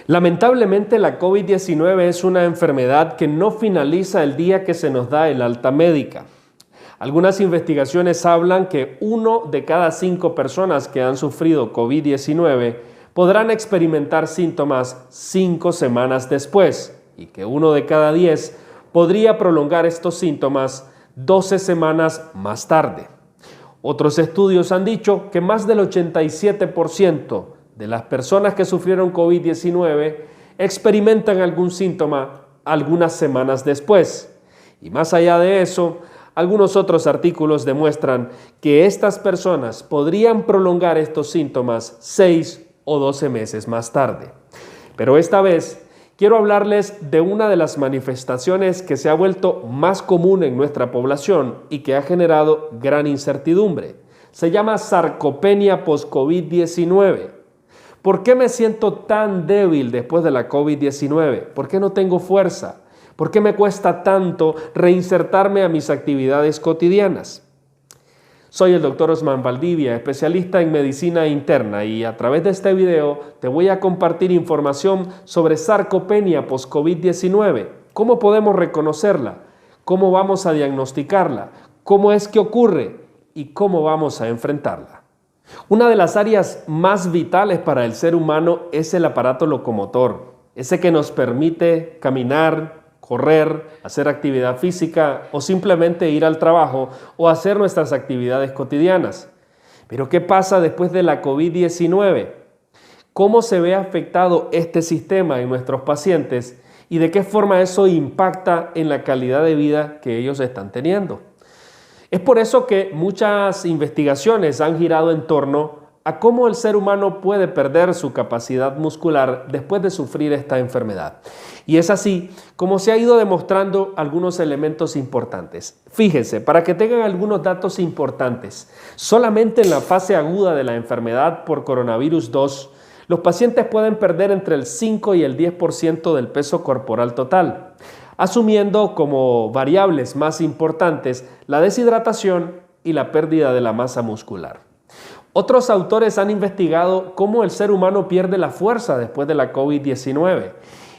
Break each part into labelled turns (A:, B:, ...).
A: Lamentablemente, la COVID-19 es una enfermedad que no finaliza el día que se nos da el alta médica. Algunas investigaciones hablan que 1 de cada 5 personas que han sufrido COVID-19 podrán experimentar síntomas 5 semanas después y que 1 de cada 10 podría prolongar estos síntomas 12 semanas más tarde. Otros estudios han dicho que más del 87% de las personas que sufrieron COVID-19 experimentan algún síntoma algunas semanas después. Y más allá de eso, algunos otros artículos demuestran que estas personas podrían prolongar estos síntomas 6 o 12 meses más tarde. Pero esta vez quiero hablarles de una de las manifestaciones que se ha vuelto más común en nuestra población y que ha generado gran incertidumbre. Se llama sarcopenia post-COVID-19. ¿Por qué me siento tan débil después de la COVID-19? ¿Por qué no tengo fuerza? ¿Por qué me cuesta tanto reinsertarme a mis actividades cotidianas? Soy el Dr. Osman Valdivia, especialista en medicina interna, y a través de este video te voy a compartir información sobre sarcopenia post-COVID-19. ¿Cómo podemos reconocerla? ¿Cómo vamos a diagnosticarla? ¿Cómo es que ocurre? ¿Y cómo vamos a enfrentarla? Una de las áreas más vitales para el ser humano es el aparato locomotor, ese que nos permite caminar, correr, hacer actividad física o simplemente ir al trabajo o hacer nuestras actividades cotidianas. Pero ¿qué pasa después de la COVID-19? ¿Cómo se ve afectado este sistema en nuestros pacientes y de qué forma eso impacta en la calidad de vida que ellos están teniendo? Es por eso que muchas investigaciones han girado en torno a cómo el ser humano puede perder su capacidad muscular después de sufrir esta enfermedad. Y es así como se ha ido demostrando algunos elementos importantes. Fíjense, para que tengan algunos datos importantes, solamente en la fase aguda de la enfermedad por coronavirus 2, los pacientes pueden perder entre el 5 y el 10% del peso corporal total, asumiendo como variables más importantes la deshidratación y la pérdida de la masa muscular. Otros autores han investigado cómo el ser humano pierde la fuerza después de la COVID-19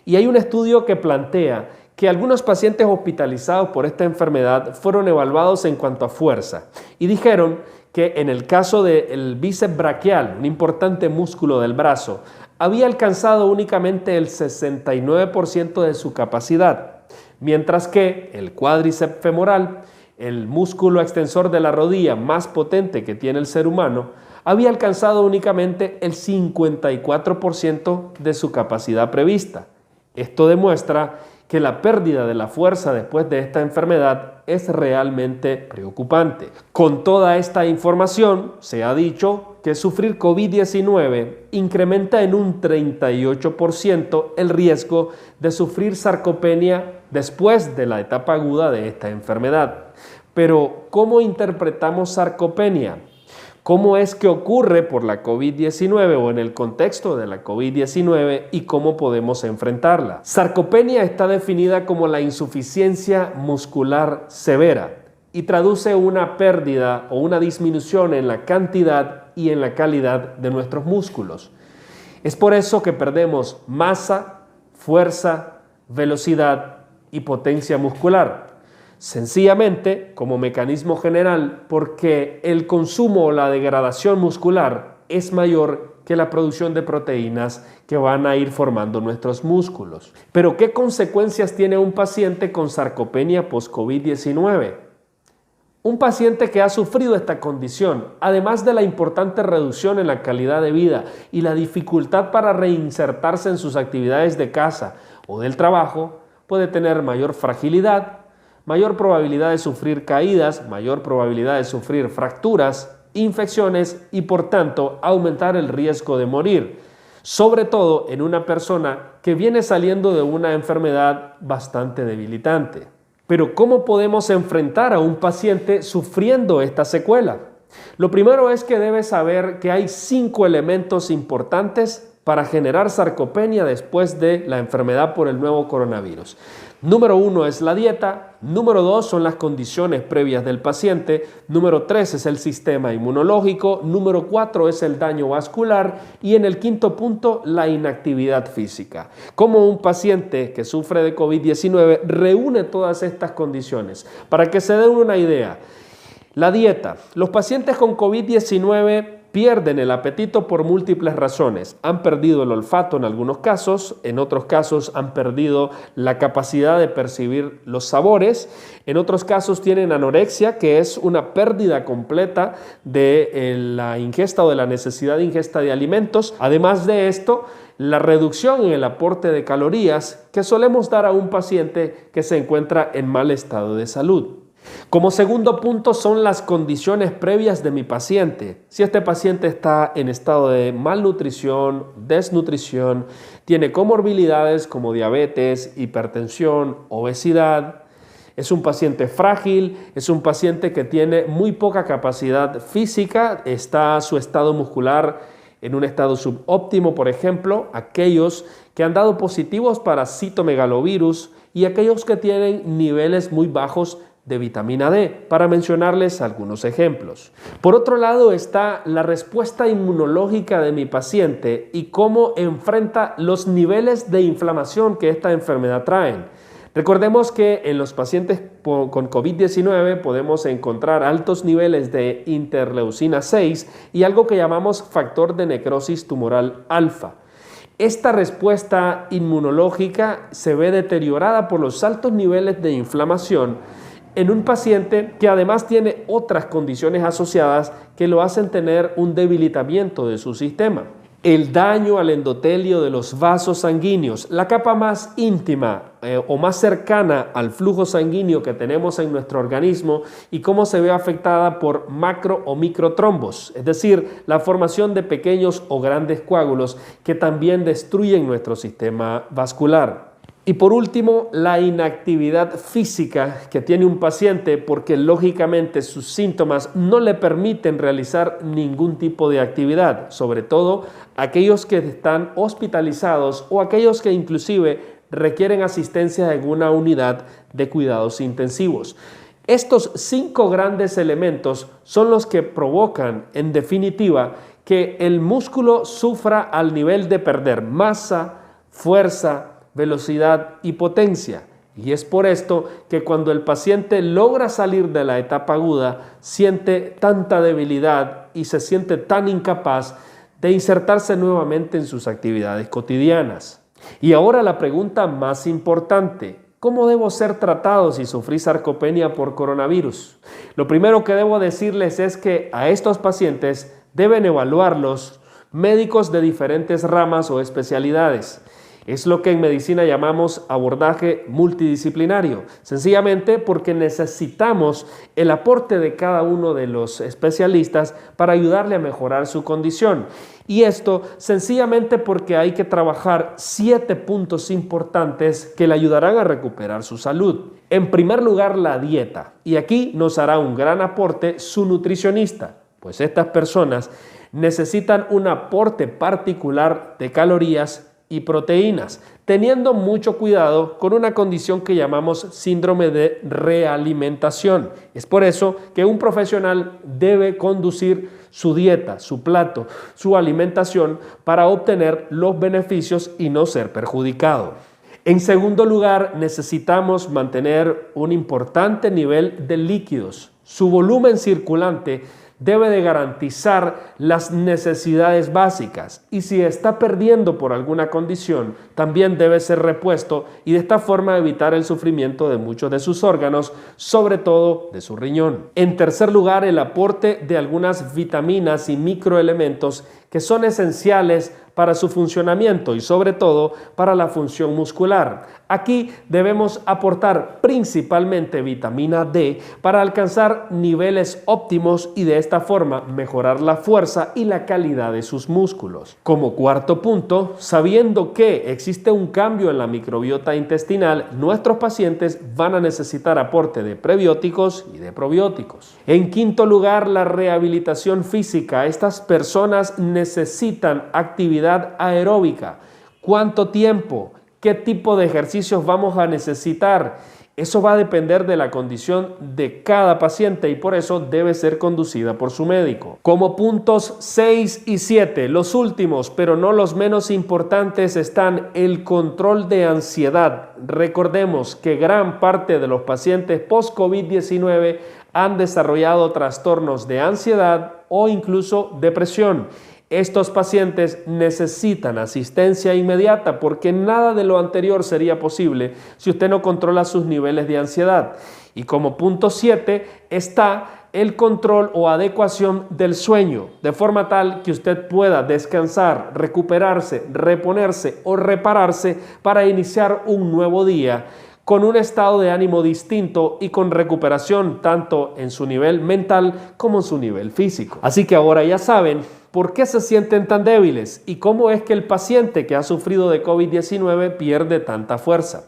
A: y hay un estudio que plantea que algunos pacientes hospitalizados por esta enfermedad fueron evaluados en cuanto a fuerza y dijeron que en el caso del bíceps braquial, un importante músculo del brazo, había alcanzado únicamente el 69% de su capacidad, mientras que el cuádriceps femoral, el músculo extensor de la rodilla más potente que tiene el ser humano, había alcanzado únicamente el 54% de su capacidad prevista. Esto demuestra que la pérdida de la fuerza después de esta enfermedad es realmente preocupante. Con toda esta información, se ha dicho que sufrir COVID-19 incrementa en un 38% el riesgo de sufrir sarcopenia después de la etapa aguda de esta enfermedad. Pero, ¿cómo interpretamos sarcopenia? ¿Cómo es que ocurre por la COVID-19 o en el contexto de la COVID-19 y cómo podemos enfrentarla? Sarcopenia está definida como la insuficiencia muscular severa y traduce una pérdida o una disminución en la cantidad y en la calidad de nuestros músculos. Es por eso que perdemos masa, fuerza, velocidad y potencia muscular. Sencillamente, como mecanismo general, porque el consumo o la degradación muscular es mayor que la producción de proteínas que van a ir formando nuestros músculos. Pero, ¿qué consecuencias tiene un paciente con sarcopenia post-COVID-19? Un paciente que ha sufrido esta condición, además de la importante reducción en la calidad de vida y la dificultad para reinsertarse en sus actividades de casa o del trabajo, puede tener mayor fragilidad, mayor probabilidad de sufrir caídas, mayor probabilidad de sufrir fracturas, infecciones y por tanto aumentar el riesgo de morir, sobre todo en una persona que viene saliendo de una enfermedad bastante debilitante. Pero ¿cómo podemos enfrentar a un paciente sufriendo esta secuela? Lo primero es que debes saber que hay 5 elementos importantes para generar sarcopenia después de la enfermedad por el nuevo coronavirus. Número 1 es la dieta, número 2 son las condiciones previas del paciente, número 3 es el sistema inmunológico, número 4 es el daño vascular y en el quinto punto la inactividad física. Como un paciente que sufre de COVID-19 reúne todas estas condiciones. Para que se den una idea, la dieta. Los pacientes con COVID-19 pierden el apetito por múltiples razones. Han perdido el olfato en algunos casos, en otros casos han perdido la capacidad de percibir los sabores, en otros casos tienen anorexia, que es una pérdida completa de la ingesta o de la necesidad de ingesta de alimentos. Además de esto, la reducción en el aporte de calorías que solemos dar a un paciente que se encuentra en mal estado de salud. Como segundo punto son las condiciones previas de mi paciente. Si este paciente está en estado de malnutrición, desnutrición, tiene comorbilidades como diabetes, hipertensión, obesidad, es un paciente frágil, es un paciente que tiene muy poca capacidad física, está su estado muscular en un estado subóptimo, por ejemplo, aquellos que han dado positivos para citomegalovirus y aquellos que tienen niveles muy bajos de vitamina D, para mencionarles algunos ejemplos. Por otro lado está la respuesta inmunológica de mi paciente y cómo enfrenta los niveles de inflamación que esta enfermedad trae. Recordemos que en los pacientes con COVID-19 podemos encontrar altos niveles de interleucina 6 y algo que llamamos factor de necrosis tumoral alfa. Esta respuesta inmunológica se ve deteriorada por los altos niveles de inflamación en un paciente que además tiene otras condiciones asociadas que lo hacen tener un debilitamiento de su sistema. El daño al endotelio de los vasos sanguíneos, la capa más íntima o más cercana al flujo sanguíneo que tenemos en nuestro organismo y cómo se ve afectada por macro o microtrombos, es decir, la formación de pequeños o grandes coágulos que también destruyen nuestro sistema vascular. Y por último, la inactividad física que tiene un paciente porque lógicamente sus síntomas no le permiten realizar ningún tipo de actividad, sobre todo aquellos que están hospitalizados o aquellos que inclusive requieren asistencia en una unidad de cuidados intensivos. Estos 5 grandes elementos son los que provocan, en definitiva, que el músculo sufra al nivel de perder masa, fuerza, velocidad y potencia. Y es por esto que cuando el paciente logra salir de la etapa aguda, siente tanta debilidad y se siente tan incapaz de insertarse nuevamente en sus actividades cotidianas. Y ahora la pregunta más importante: ¿cómo debo ser tratado si sufrí sarcopenia por coronavirus? Lo primero que debo decirles es que a estos pacientes deben evaluarlos médicos de diferentes ramas o especialidades. Es lo que en medicina llamamos abordaje multidisciplinario, sencillamente porque necesitamos el aporte de cada uno de los especialistas para ayudarle a mejorar su condición. Y esto sencillamente porque hay que trabajar 7 puntos importantes que le ayudarán a recuperar su salud. En primer lugar, la dieta. Y aquí nos hará un gran aporte su nutricionista, pues estas personas necesitan un aporte particular de calorías y proteínas, teniendo mucho cuidado con una condición que llamamos síndrome de realimentación. Es por eso que un profesional debe conducir su dieta, su plato, su alimentación para obtener los beneficios y no ser perjudicado. En segundo lugar, necesitamos mantener un importante nivel de líquidos. Su volumen circulante debe de garantizar las necesidades básicas y si está perdiendo por alguna condición, también debe ser repuesto y de esta forma evitar el sufrimiento de muchos de sus órganos, sobre todo de su riñón. En tercer lugar, el aporte de algunas vitaminas y microelementos que son esenciales para su funcionamiento y sobre todo para la función muscular. Aquí debemos aportar principalmente vitamina D para alcanzar niveles óptimos y de esta forma mejorar la fuerza y la calidad de sus músculos. Como cuarto punto, sabiendo que existe un cambio en la microbiota intestinal, nuestros pacientes van a necesitar aporte de prebióticos y de probióticos. En quinto lugar, la rehabilitación física. Estas personas necesitan necesitan actividad aeróbica. ¿Cuánto tiempo? ¿Qué tipo de ejercicios vamos a necesitar? Eso va a depender de la condición de cada paciente y por eso debe ser conducida por su médico. Como puntos 6 y 7, los últimos, pero no los menos importantes, están el control de ansiedad. Recordemos que gran parte de los pacientes post-COVID-19 han desarrollado trastornos de ansiedad o incluso depresión. Estos pacientes necesitan asistencia inmediata porque nada de lo anterior sería posible si usted no controla sus niveles de ansiedad. Y como punto 7 está el control o adecuación del sueño, de forma tal que usted pueda descansar, recuperarse, reponerse o repararse para iniciar un nuevo día con un estado de ánimo distinto y con recuperación tanto en su nivel mental como en su nivel físico. Así que ahora ya saben por qué se sienten tan débiles y cómo es que el paciente que ha sufrido de COVID-19 pierde tanta fuerza.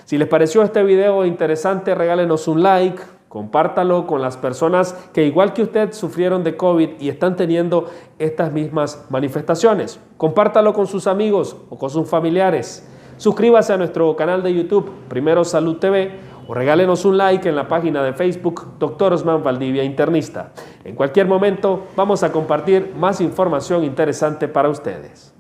A: Si les pareció este video interesante, regálenos un like, compártalo con las personas que igual que usted sufrieron de COVID y están teniendo estas mismas manifestaciones. Compártalo con sus amigos o con sus familiares. Suscríbase a nuestro canal de YouTube, Primero Salud TV, o regálenos un like en la página de Facebook, Dr. Osman Valdivia Internista. En cualquier momento vamos a compartir más información interesante para ustedes.